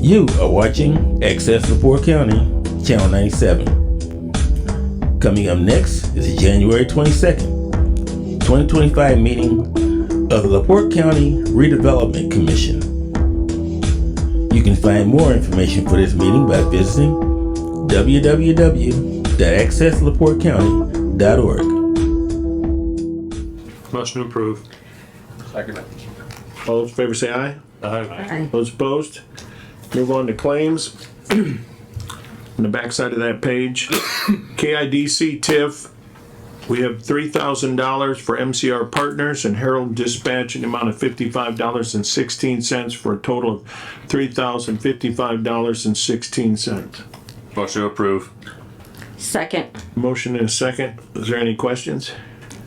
You are watching Access LaPorte County, Channel 97. Coming up next is the January 22nd, 2025 meeting of the LaPorte County Redevelopment Commission. You can find more information for this meeting by visiting www.accessLaPorteCounty.org. Motion to approve. Second. All those in favor say aye. Aye. Those opposed? Move on to claims. On the backside of that page, KIDC TIF, we have $3,000 for MCR Partners and Herald Dispatch in the amount of $55.16 for a total of $3,055.16. Motion to approve. Second. Motion and a second. Is there any questions?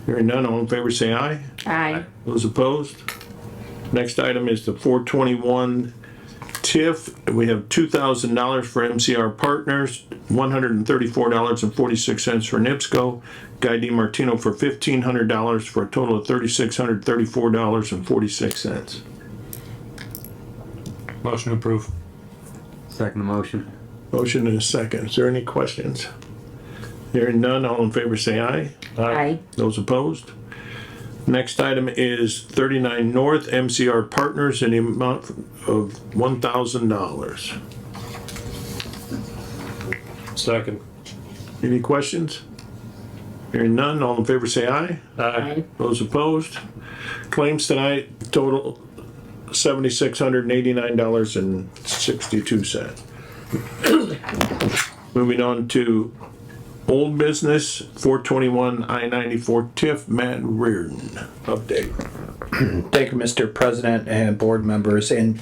Hearing none, all in favor say aye. Aye. Those opposed? Next item is the 421 TIF. We have $2,000 for MCR Partners, $134.46 for NIPSCO, Guy DiMartino for $1,500 for a total of $3,634.46. Motion to approve. Second motion. Motion and a second. Is there any questions? Hearing none, all in favor say aye. Aye. Those opposed? Next item is 39 North MCR Partners in the amount of $1,000. Second. Any questions? Hearing none, all in favor say aye. Aye. Those opposed? Claims tonight total $7,689.62. Moving on to old business, 421 I-94 TIF, Matt Reardon. Update. Thank you, Mr. President and board members, and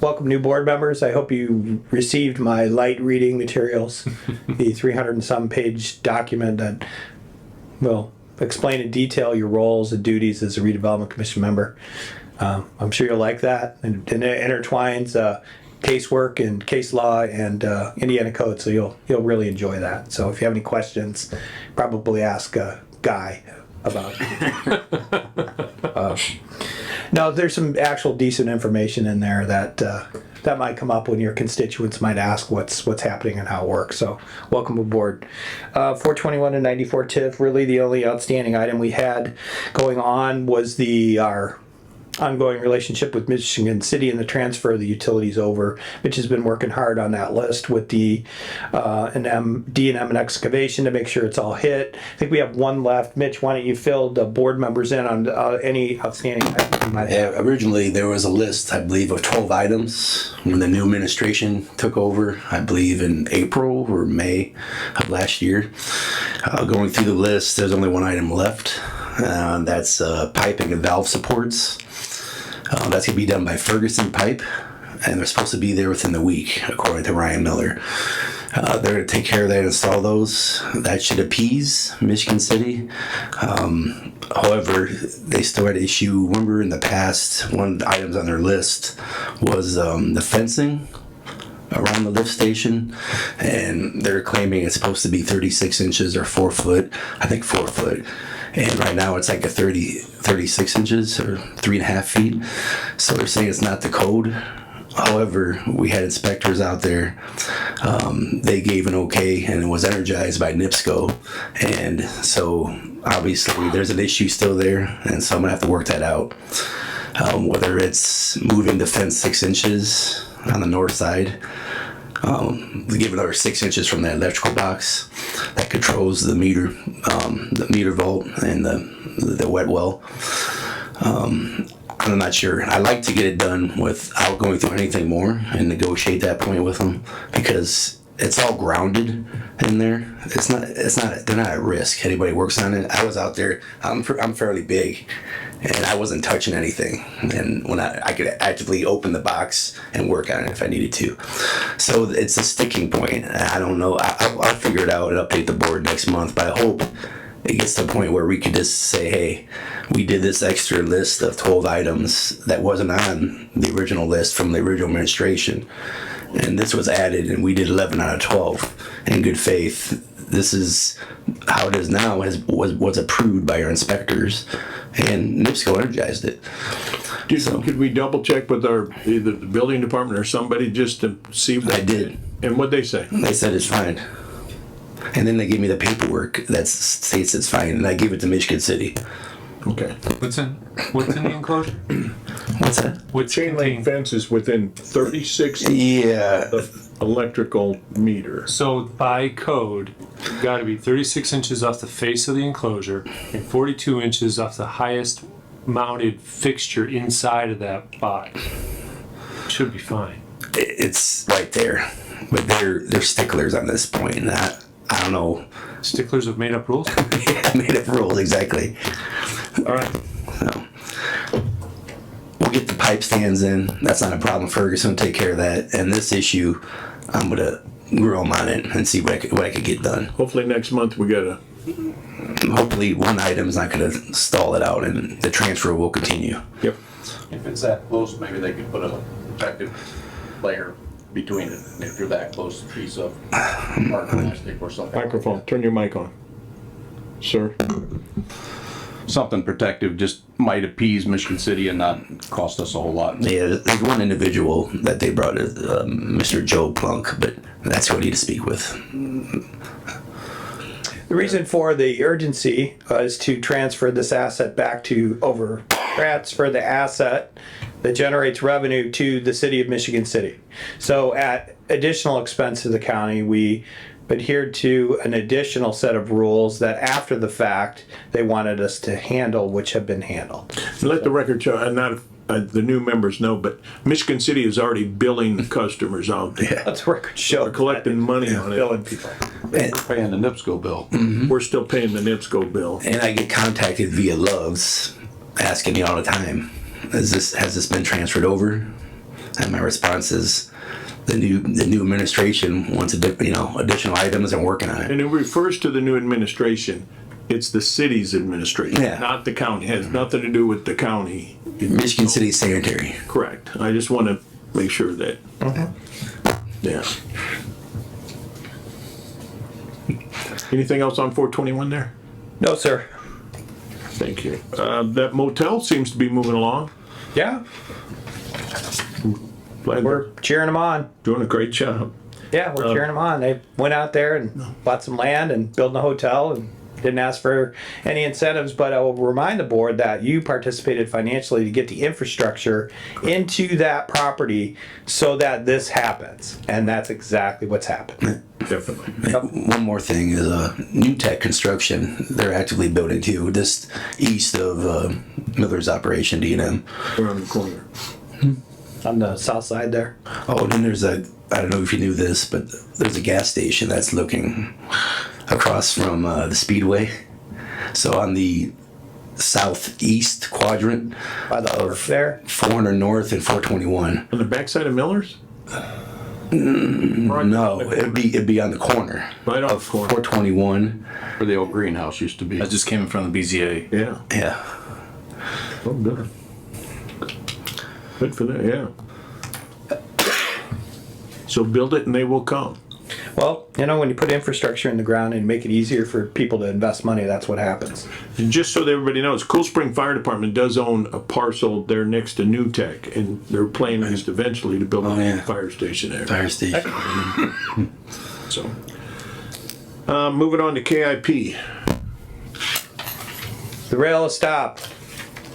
welcome new board members. I hope you received my light reading materials, the 300 and some page document that will explain in detail your roles and duties as a redevelopment commission member. I'm sure you'll like that, and it intertwines casework and case law and Indiana code, so you'll really enjoy that. So if you have any questions, probably ask Guy about it. No, there's some actual decent information in there that might come up when your constituents might ask what's happening and how it works. So welcome aboard. 421 and 94 TIF, really the only outstanding item we had going on was our ongoing relationship with Michigan City and the transfer of the utilities over. Mitch has been working hard on that list with the D&M and excavation to make sure it's all hit. I think we have one left. Mitch, why don't you fill the board members in on any outstanding items you might have? Yeah, originally there was a list, I believe, of 12 items when the new administration took over, I believe in April or May of last year. Going through the list, there's only one item left. That's piping and valve supports. That's going to be done by Ferguson Pipe, and they're supposed to be there within the week, according to Ryan Miller. They're going to take care of that and install those. That should appease Michigan City. However, they still had issue. Remember in the past, one of the items on their list was the fencing around the lift station, and they're claiming it's supposed to be 36 inches or 4 foot. I think 4 foot. And right now it's like 36 inches or 3.5 feet. So they're saying it's not the code. However, we had inspectors out there. They gave an okay, and it was energized by NIPSCO. And so obviously there's an issue still there, and so I'm gonna have to work that out. Whether it's moving the fence 6 inches on the north side, give another 6 inches from that electrical box that controls the meter vault and the wet well. I'm not sure. I like to get it done without going through anything more and negotiate that point with them, because it's all grounded in there. It's not. They're not at risk. Anybody works on it. I was out there. I'm fairly big, and I wasn't touching anything. And when I could actively open the box and work on it if I needed to. So it's a sticking point. I don't know. I'll figure it out and update the board next month. But I hope it gets to a point where we could just say, hey, we did this extra list of 12 items that wasn't on the original list from the original administration. And this was added, and we did 11 out of 12 in good faith. This is how it is now. Was approved by our inspectors, and NIPSCO energized it. Could we double check with either the building department or somebody just to see? I did. And what'd they say? They said it's fine. And then they gave me the paperwork that states it's fine, and I gave it to Michigan City. Okay. What's in the enclosure? What's that? What's Chain link fence is within 36 Yeah. of electrical meter. So by code, you've got to be 36 inches off the face of the enclosure and 42 inches off the highest mounted fixture inside of that box. Should be fine. It's right there. But they're sticklers on this point, and I don't know. Sticklers have made up rules. Made up rules, exactly. All right. So, we'll get the pipe stands in. That's not a problem. Ferguson will take care of that. And this issue, I'm gonna grow them on it and see what I could get done. Hopefully next month we got a. Hopefully one item's not gonna stall it out, and the transfer will continue. Yep. If it's that close, maybe they could put a protective layer between it, if you're that close, a piece of hard plastic or something. Microphone. Turn your mic on, sir. Something protective just might appease Michigan City and not cost us a whole lot. Yeah, there's one individual that they brought, Mr. Joe Plunk, but that's who I need to speak with. The reason for the urgency is to transfer this asset back transfer the asset that generates revenue to the city of Michigan City. So at additional expense to the county, we adhered to an additional set of rules that after the fact, they wanted us to handle, which have been handled. Let the record show, and not the new members know, but Michigan City is already billing customers out there. Let's record show. We're collecting money on it. Billing people. And, Paying the NIPSCO bill. We're still paying the NIPSCO bill. and I get contacted via Loves, asking me all the time, has this been transferred over? And my response is, the new administration wants additional items and working on it. And it refers to the new administration. It's the city's administration, Yeah. not the county. It has nothing to do with the county. Michigan City Sanitary. Correct. I just want to make sure that. Yeah. Anything else on 421 there? No, sir. Thank you. That motel seems to be moving along. Yeah, Glad we're they're cheering them on. doing a great job. Yeah, we're cheering them on. They went out there and bought some land and built a hotel and didn't ask for any incentives, but I will remind the board that you participated financially to get the infrastructure into that property so that this happens. And that's exactly what's happened. Definitely. One more thing is New Tech Construction. They're actively building too, just east of Miller's operation, D&M. Around the corner. On the south side there. Oh, and then there's I don't know if you knew this, but there's a gas station that's looking across from the Speedway. So on the southeast quadrant By the of there. 400 North and 421. On the backside of Miller's? No, it'd be on the corner Right off of the corner. 421. Where the old greenhouse used to be. I just came in front of the BZA. Yeah. Yeah. Oh, good. Good for that, yeah. So build it and they will come. Well, when you put infrastructure in the ground and make it easier for people to invest money, that's what happens. And just so that everybody knows, Cool Spring Fire Department does own a parcel there next to New Tech, and their plan is eventually to build a yeah. fire station there. Fire station. So, moving on to KIP. The rail has stopped.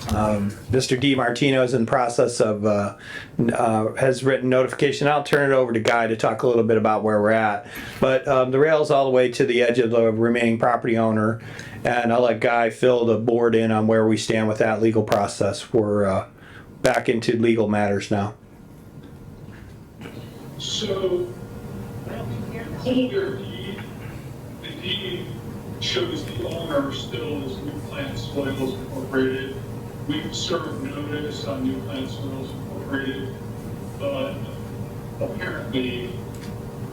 Mr. DiMartino is in the process of, has written notification. I'll turn it over to Guy to talk a little bit about where we're at. But the rail is all the way to the edge of the remaining property owner. And I'll let Guy fill the board in on where we stand with that legal process. We're back into legal matters now. So, holder deed, the deed shows the owner still is New Plant Soils Incorporated. We've served notice on New Plant Soils Incorporated, but apparently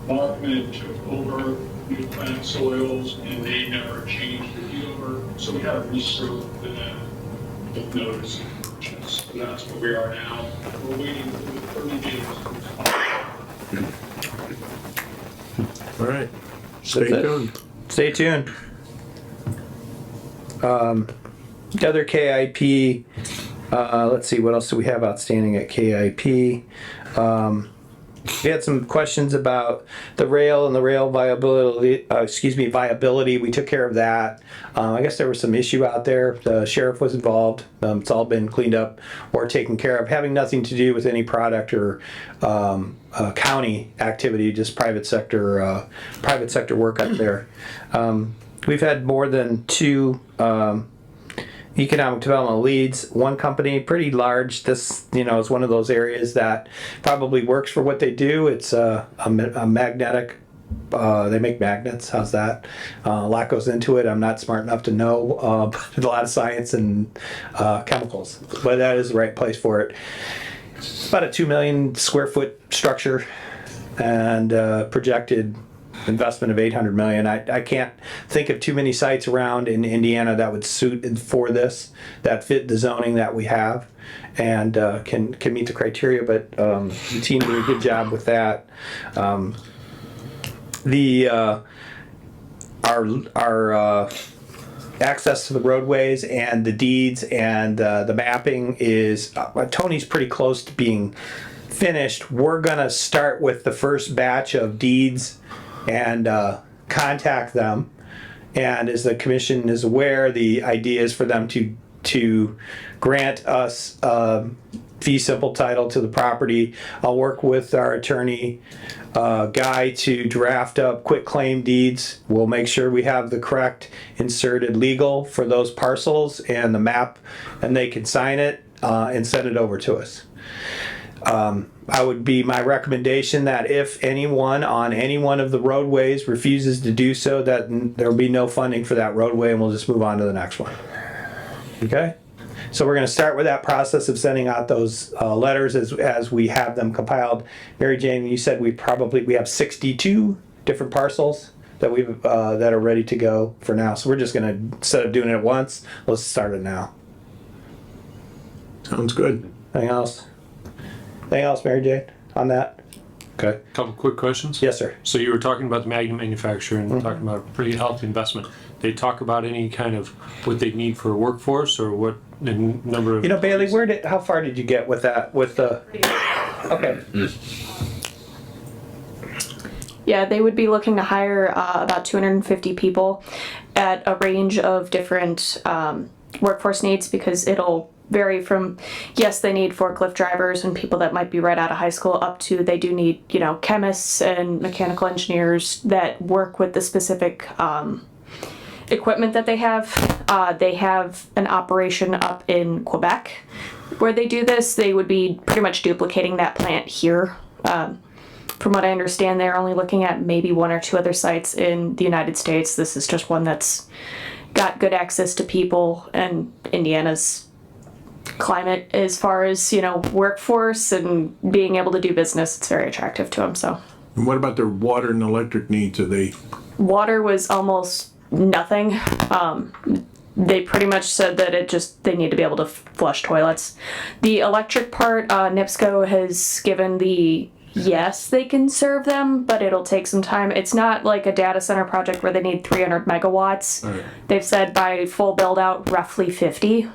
Markman took over New Plant Soils and they never changed the dealer, so we had to reserve them with notice of purchase. And that's where we are now. We're waiting for the 30 days to expire. All right. Stay That's it. tuned. Stay tuned. The other KIP Let's see, what else do we have outstanding at KIP? We had some questions about the rail and the rail viability. We took care of that. I guess there was some issue out there. The sheriff was involved. It's all been cleaned up or taken care of, having nothing to do with any product or county activity, just private sector work up there. We've had more than 2 economic development leads. One company, pretty large. This, is one of those areas that probably works for what they do. It's a magnetic. They make magnets. How's that? A lot goes into it. I'm not smart enough to know, but a lot of science and chemicals. But that is the right place for it. It's about a 2 million square foot structure, and projected investment of 800 million. I can't think of too many sites around in Indiana that would suit for this, that fit the zoning that we have, and can meet the criteria. But the team did a good job with that. Our access to the roadways and the deeds and the mapping is Tony's pretty close to being finished. We're gonna start with the first batch of deeds and contact them. And as the commission is aware, the idea is for them to grant us fee simple title to the property. I'll work with our attorney Guy to draft up quick claim deeds. We'll make sure we have the correct inserted legal for those parcels and the map, and they can sign it and send it over to us. I would be my recommendation that if anyone on any one of the roadways refuses to do so, that there'll be no funding for that roadway, and we'll just move on to the next one. Okay? So we're going to start with that process of sending out those letters as we have them compiled. Mary Jane, you said we have 62 different parcels that that are ready to go for now. So we're just going to, instead of doing it at once, let's start it now. Sounds good. Anything else? Anything else, Mary Jane, on that? Okay. Couple quick questions. Yes, sir. So you were talking about the magnet manufacturer and talking about a pretty healthy investment. They talk about any kind of what they need for a workforce or what the number of. Bailey, how far did you get with that? With the. Okay. Yeah, they would be looking to hire about 250 people at a range of different workforce needs, because it'll vary from, yes, they need forklift drivers and people that might be right out of high school, up to they do need, chemists and mechanical engineers that work with the specific equipment that they have. They have an operation up in Quebec where they do this. They would be pretty much duplicating that plant here. From what I understand, they're only looking at maybe 1 or 2 other sites in the United States. This is just one that's got good access to people, and Indiana's climate as far as, workforce and being able to do business, it's very attractive to them. So And what about their water and electric needs? Are they? water was almost nothing. They pretty much said that they need to be able to flush toilets. The electric part, NIPSCO has given yes, they can serve them, but it'll take some time. It's not like a data center project where they need 300 megawatts. Right. They've said by full build out, roughly 50,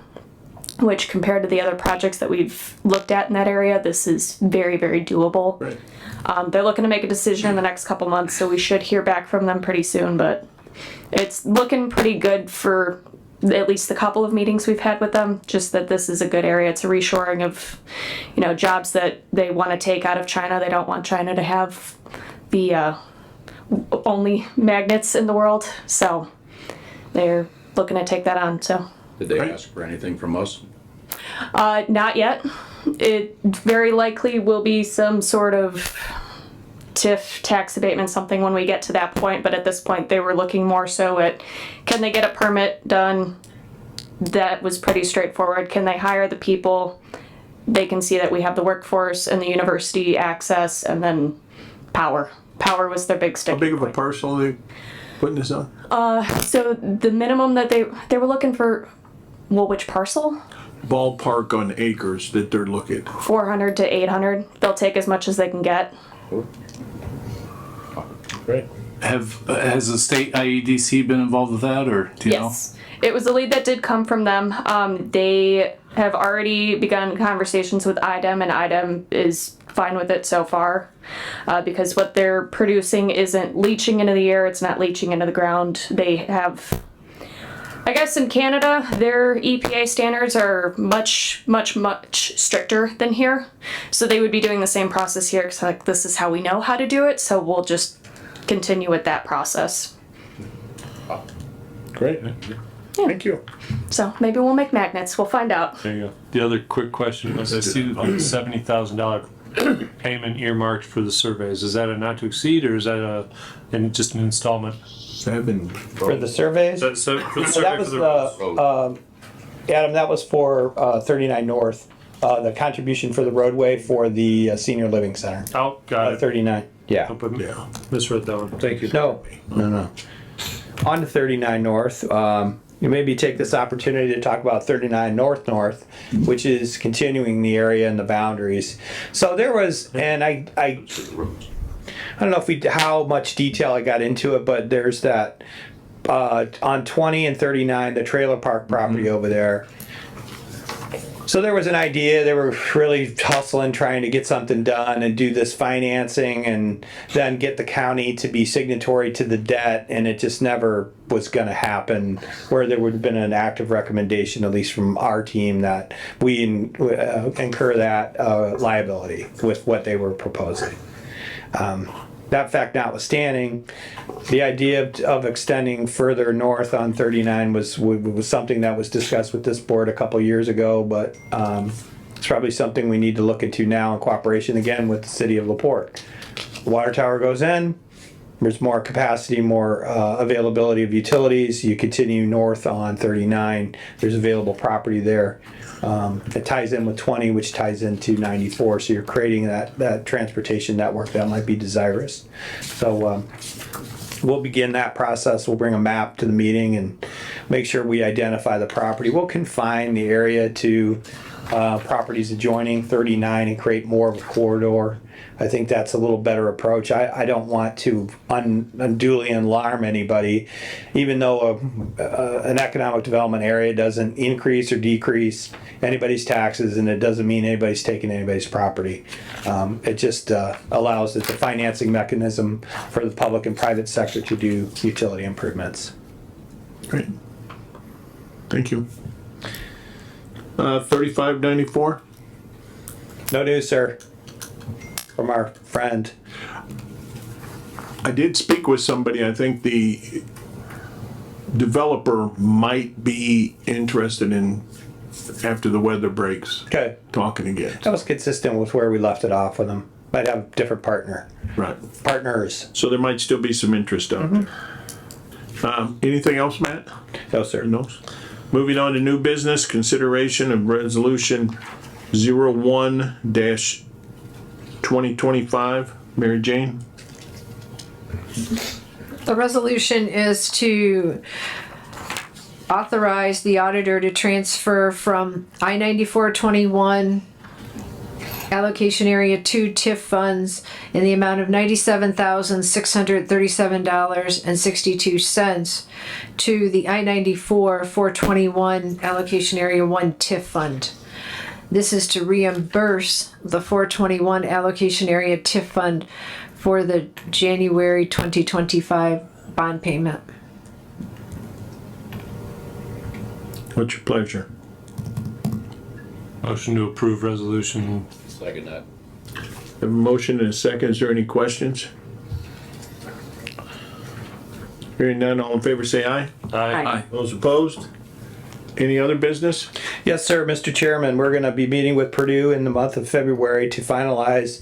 which compared to the other projects that we've looked at in that area, this is very, very doable. Right. They're looking to make a decision in the next couple months, so we should hear back from them pretty soon, but it's looking pretty good for at least the couple of meetings we've had with them, just that this is a good area. It's a reshoring of, jobs that they want to take out of China. They don't want China to have the only magnets in the world, so they're looking to take that on. So Did they ask for anything from us? not yet. It very likely will be some sort of TIF, tax abatement, something when we get to that point, but at this point they were looking more so at, can they get a permit done? That was pretty straightforward. Can they hire the people? They can see that we have the workforce and the university access, and then power. Power was their big stick. How big of a parcel are they putting this on? So the minimum that they were looking for, which parcel? Ballpark on acres that they're looking. 400 to 800. They'll take as much as they can get. Great. Has the state IEDC been involved with that, or do you know? Yes, it was a lead that did come from them. They have already begun conversations with IDEM, and IDEM is fine with it so far, because what they're producing isn't leaching into the air, it's not leaching into the ground. They have, I guess in Canada, their EPA standards are much stricter than here. So they would be doing the same process here, because like, this is how we know how to do it, so we'll just continue with that process. Great. Thank you. So maybe we'll make magnets, we'll find out. There you go. The other quick question was, I see the $70,000 payment earmarked for the surveys. Is that a not to exceed, or is that just an installment? 7. For the surveys? For the survey That was for the Adam, that was for 39 North, the contribution for the roadway for the senior living center. Oh, got it. 39, yeah. Yeah. Misread that one. Thank you. No. On to 39 North, you maybe take this opportunity to talk about 39 North, which is continuing the area and the boundaries. So there was, and I don't know how much detail I got into it, but there's that, on 20 and 39, the trailer park property over there. So there was an idea, they were really hustling, trying to get something done and do this financing and then get the county to be signatory to the debt, and it just never was gonna happen, where there would have been an active recommendation, at least from our team, that we incur that liability with what they were proposing. That fact notwithstanding, the idea of extending further north on 39 was something that was discussed with this board a couple years ago, but it's probably something we need to look into now in cooperation again with the city of LaPorte. The water tower goes in, there's more capacity, more availability of utilities. You continue north on 39, there's available property there. It ties in with 20, which ties into 94, so you're creating that transportation network that might be desirous. So we'll begin that process. We'll bring a map to the meeting and make sure we identify the property. We'll confine the area to properties adjoining 39 and create more of a corridor. I think that's a little better approach. I don't want to unduly alarm anybody, even though an economic development area doesn't increase or decrease anybody's taxes, and it doesn't mean anybody's taking anybody's property. It just allows the financing mechanism for the public and private sector to do utility improvements. Great. Thank you. 3594. No news, sir, from our friend. I did speak with somebody. I think the developer might be interested in, after the weather breaks, Okay, talking again. that was consistent with where we left it off with them. Might have a different Right. partners. So there might still be some interest out there. Anything else, Matt? No, sir. No. Moving on to new business, consideration of resolution 01-2025. Mary Jane? The resolution is to authorize the auditor to transfer from I-9421 allocation area 2 TIF funds in the amount of $97,637.62 to the I-94-421 allocation area 1 TIF fund. This is to reimburse the 421 allocation area TIF fund for the January 2025 bond payment. What's your pleasure? Motion to approve resolution. Second that. Have a motion and a second. Is there any questions? Hearing none, all in favor say aye. Aye. Those opposed? Any other business? Yes, sir, Mr. Chairman, we're going to be meeting with Purdue in the month of February to finalize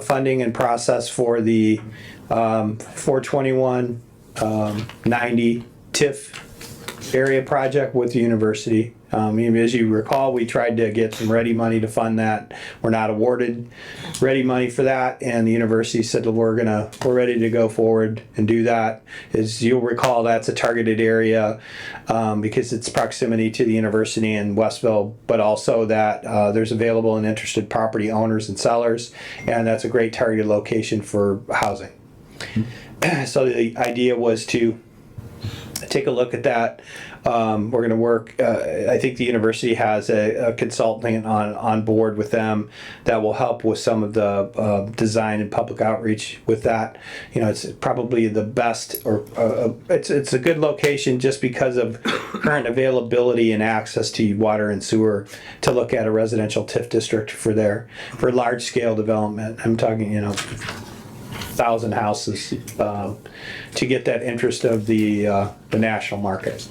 funding and process for the 421 90 TIF area project with the university. As you recall, we tried to get some ready money to fund that. We're not awarded ready money for that, and the university said that we're ready to go forward and do that. As you'll recall, that's a targeted area because it's proximity to the university in Westville, but also that there's available and interested property owners and sellers, and that's a great targeted location for housing. So the idea was to take a look at that. We're gonna work, I think the university has a consultant on board with them that will help with some of the design and public outreach with that. You know, it's probably the best, or it's a good location just because of current availability and access to water and sewer to look at a residential TIF district for large scale development. I'm talking, 1,000 houses, to get that interest of the national market.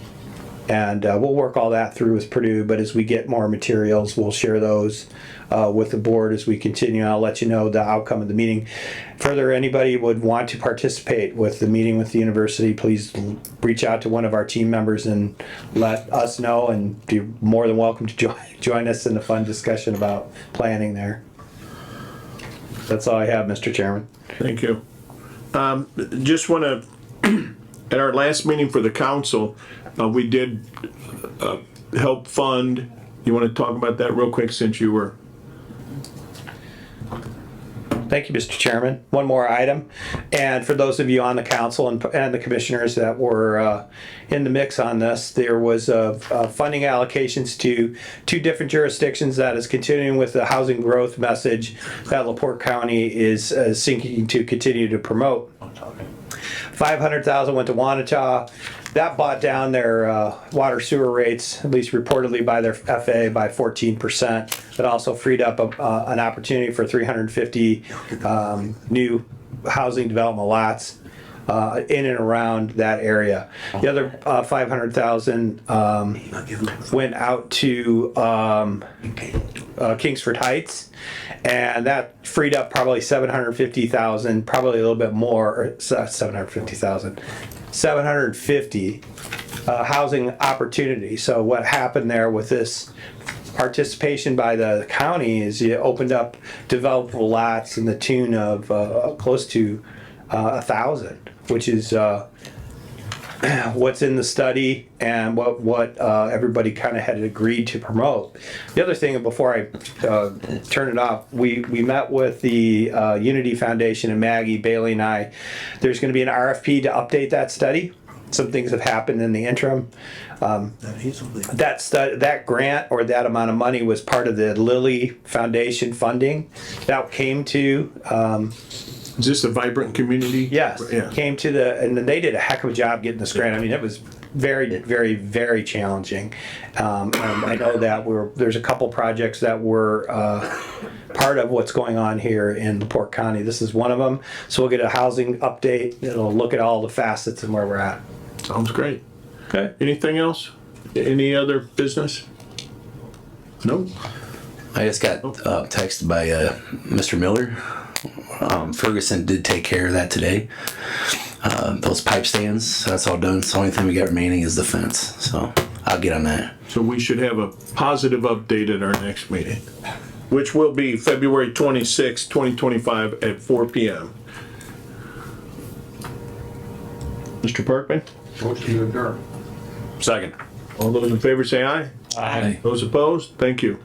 And we'll work all that through with Purdue, but as we get more materials, we'll share those with the board as we continue. I'll let you know the outcome of the meeting. Further, anybody would want to participate with the meeting with the university, please reach out to one of our team members and let us know, and you're more than welcome to join us in a fun discussion about planning there. That's all I have, Mr. Chairman. Thank you. Just want to, at our last meeting for the council, we did help fund. You want to talk about that real quick since you were? Thank you, Mr. Chairman. One more item. And for those of you on the council and the commissioners that were in the mix on this, there was funding allocations to 2 different jurisdictions that is continuing with the housing growth message that LaPorte County is seeking to continue to promote. $500,000 went to Wanata. That brought down their water sewer rates, at least reportedly by their FA, by 14%. It also freed up an opportunity for 350 new housing development lots in and around that area. The other 500,000 went out to Kingsford Heights, and that freed up probably 750,000, probably a little bit more, or 750,000. 750 housing opportunities. So what happened there with this participation by the county is you opened up developable lots in the tune of close to 1,000, which is what's in the study and what everybody kind of had agreed to promote. The other thing, before I turn it off, we met with the Unity Foundation and Maggie, Bailey and I. There's going to be an RFP to update that study. Some things have happened in the interim. That grant or that amount of money was part of the Lilly Foundation funding that came to Is this a vibrant community? Yes, Yeah. came to and they did a heck of a job getting this grant. I mean, it was very, very, very challenging. And I know that there's a couple projects that were part of what's going on here in LaPorte County. This is one of them. So we'll get a housing update. It'll look at all the facets and where we're at. Sounds great. Okay. Anything else? Any other business? No? I just got texted by Mr. Miller. Ferguson did take care of that today. Those pipe stands, so that's all done. So the only thing we got remaining is the fence. So I'll get on that. So we should have a positive update at our next meeting, which will be February 26, 2025 at 4 p.m. Mr. Parkman? Motion to adjourn. Second. All those in favor say aye. Aye. Those opposed? Thank you.